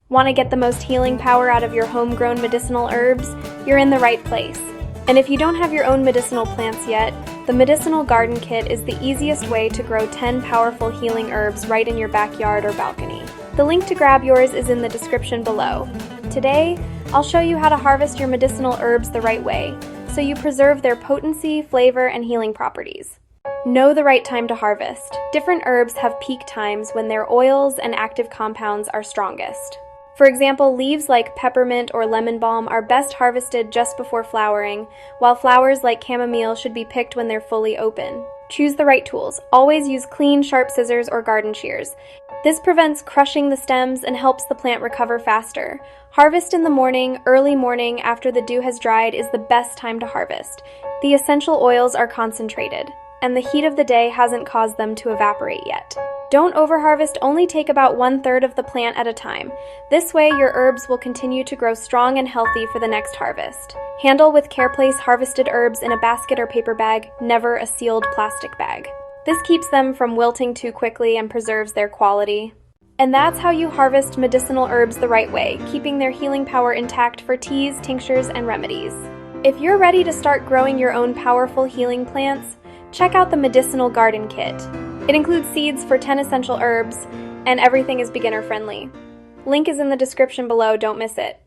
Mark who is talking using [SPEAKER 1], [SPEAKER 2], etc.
[SPEAKER 1] Want to get the most healing power out of your homegrown medicinal herbs? You're in the right place. And if you don't have your own medicinal plants yet, the Medicinal Garden Kit is the easiest way to grow 10 powerful healing herbs right in your backyard or balcony. The link to grab yours is in the description below. Today, I'll show you how to harvest your medicinal herbs the right way, so you preserve their potency, flavor, and healing properties. Know the right time to harvest. Different herbs have peak times when their oils and active compounds are strongest. For example, leaves like peppermint or lemon balm are best harvested just before flowering, while flowers like chamomile should be picked when they're fully open. Choose the right tools. Always use clean, sharp scissors or garden shears. This prevents crushing the stems and helps the plant recover faster. Harvest in the morning, early morning after the dew has dried is the best time to harvest. The essential oils are concentrated, and the heat of the day hasn't caused them to evaporate yet. Don't overharvest, only take about 1/3 of the plant at a time. This way, your herbs will continue to grow strong and healthy for the next harvest. Handle with care. Place harvested herbs in a basket or paper bag, never a sealed plastic bag. This keeps them from wilting too quickly and preserves their quality. And that's how you harvest medicinal herbs the right way, keeping their healing power intact for teas, tinctures, and remedies. If you're ready to start growing your own powerful healing plants, check out the Medicinal Garden Kit. It includes seeds for 10 essential herbs, and everything is beginner-friendly. Link is in the description below, don't miss it.